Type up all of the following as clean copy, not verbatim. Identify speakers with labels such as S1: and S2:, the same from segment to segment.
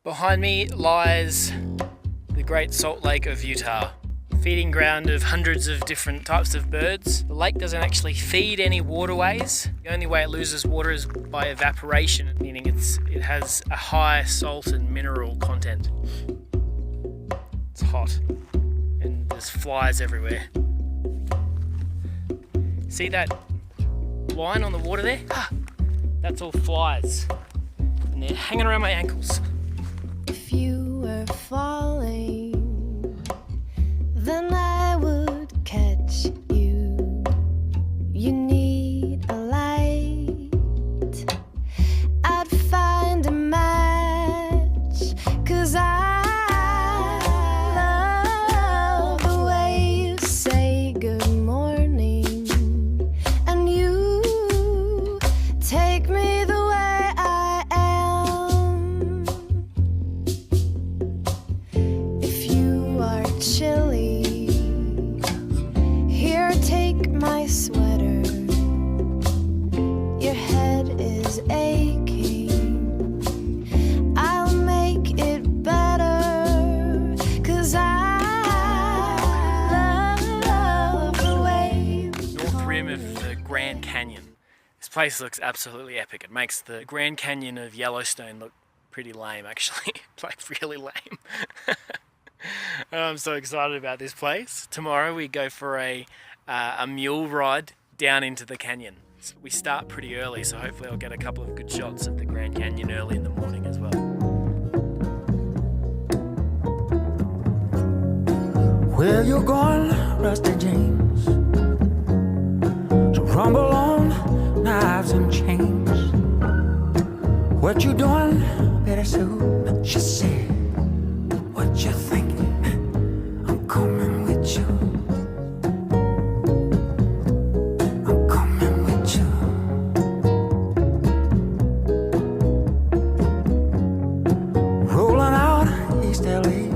S1: Behind me lies the Great Salt Lake of Utah, feeding ground of hundreds of different types of birds. The lake doesn't actually feed any waterways. The only way it loses water is by evaporation, meaning it has a high salt and mineral content. It's hot and there's flies everywhere. See that line on the water there? That's all flies and they're hanging around my ankles.
S2: If you were falling, then I would catch you. You need a light. I'd find a match, 'cause I love the way you say good morning, and you take me the way I am. If you are chilly, here, take my sweater. Your head is aching. I'll make it better, 'cause I love the way you
S1: North rim of the Grand Canyon. This place looks absolutely epic. It makes the Grand Canyon of Yellowstone look pretty lame, actually. Like really lame. I'm so excited about this place. Tomorrow we go for a mule ride down into the canyon. So we start pretty early, so hopefully I'll get a couple of good shots of the Grand Canyon early in the morning as well.
S3: Where you going, Rusty James? So rumble on, knives and chains. What you doing, Betty Sue? She said, what you thinking? I'm coming with you. I'm coming with you. Rolling out East LA.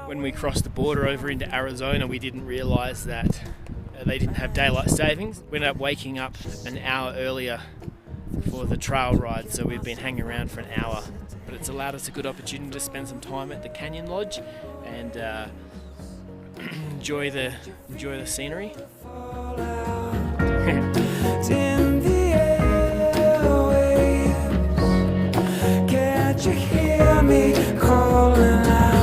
S1: When we crossed the border over into Arizona, we didn't realise that they didn't have daylight savings. We ended up waking up an hour earlier for the trail ride, so we've been hanging around for an hour. But it's allowed us a good opportunity to spend some time at the Canyon Lodge and enjoy the scenery.
S3: It's in the airwaves. Can't you hear me calling out?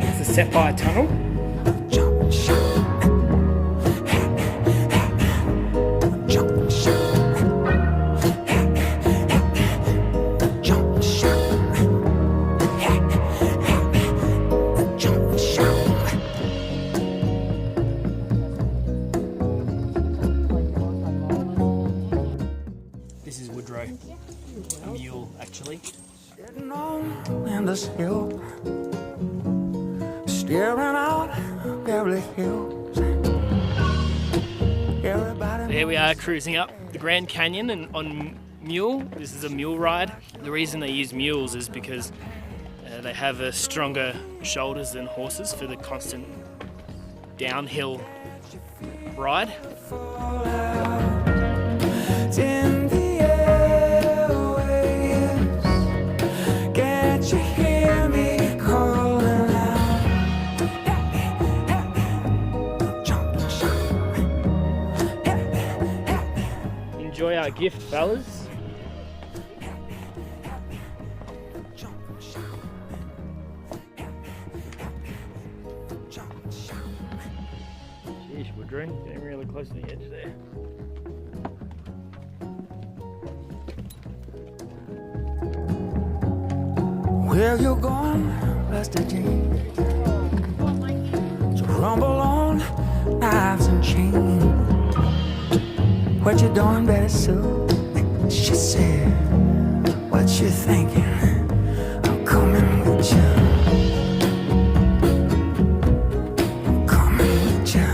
S1: It's the Sapphire Tunnel.
S3: Jump, shout. Jump, shout. Jump, shout. Jump, shout.
S1: This is Woodrow, a mule actually.
S3: Sitting on in this hill, staring out Beverly Hills. Everybody.
S1: There we are, cruising up the Grand Canyon and on mule. This is a mule ride. The reason they use mules is because they have stronger shoulders than horses for the constant downhill ride.
S3: It's in the airwaves. Can't you hear me calling out? Jump, shout.
S1: Enjoy our gift, fellas.
S3: Jump, shout. Jump, shout.
S1: Sheesh, Woodrow, getting really close to the edge there.
S3: Where you going, Rusty James? So rumble on, knives and chains. What you doing, Betty Sue? She said, what you thinking? I'm coming with you. I'm coming with you.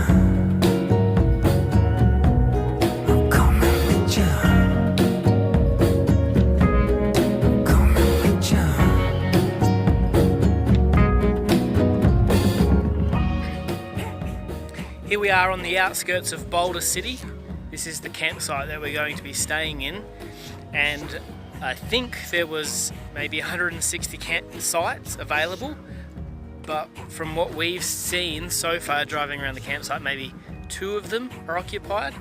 S3: I'm coming with you. I'm coming with you.
S1: Here we are on the outskirts of Boulder City. This is the campsite that we're going to be staying in, and I think there was maybe 160 campsites available, but from what we've seen so far driving around the campsite, maybe 2 of them are occupied.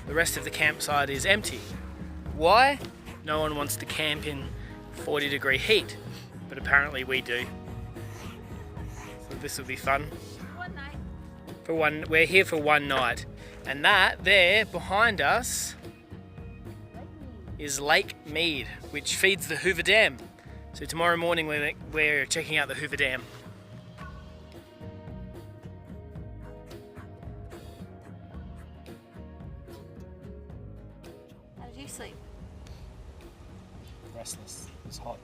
S1: The rest of the campsite is empty. Why? No one wants to camp in 40-degree heat, but apparently we do. So this will be fun. We're here for one night. And that there behind us is Lake Mead, which feeds the Hoover Dam. So tomorrow morning we're checking out the Hoover Dam.
S4: How did you sleep?
S1: Restless. It's hot.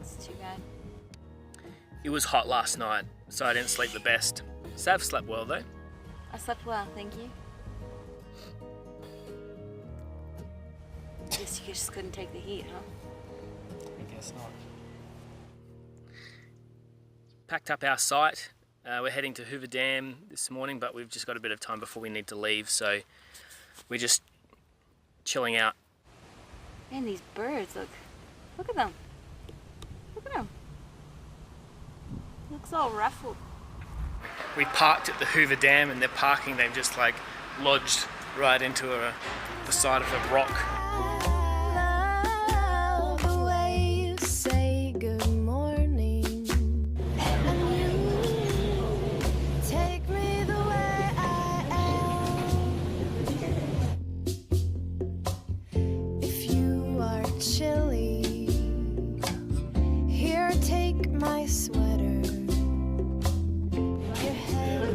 S4: It's too bad.
S1: It was hot last night, so I didn't sleep the best. Sav slept well though.
S4: I slept well, thank you. Guess you just couldn't take the heat, huh?
S1: I guess not. Packed up our site. We're heading to Hoover Dam this morning, but we've just got a bit of time before we need to leave, so we're just chilling out.
S4: Man, these birds, look at them. Look at them. Looks all ruffled.
S1: We parked at the Hoover Dam, and they've just like lodged right into the side of a rock.
S2: Love the way you say good morning, and you take me the way I am. If you are chilly, here, take my sweater. Your head is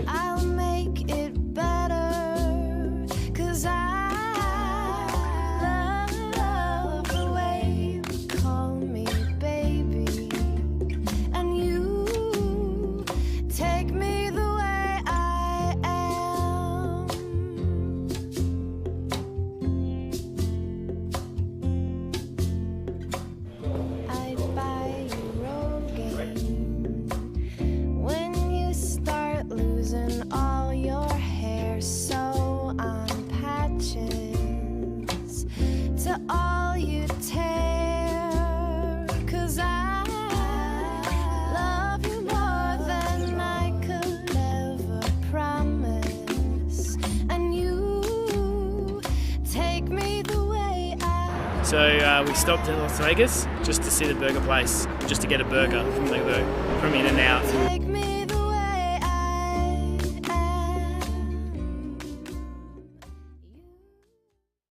S2: I'll make it better, 'cause I love the way you call me baby, and you take me the way I am. I'd buy you Rogaine when you start losing all your hair, so on patches to all you tear, 'cause I love you more than I could ever promise, and you take me the way I.
S1: So we stopped in Las Vegas just to see the burger place, just to get a burger from In-N-Out.
S2: Take me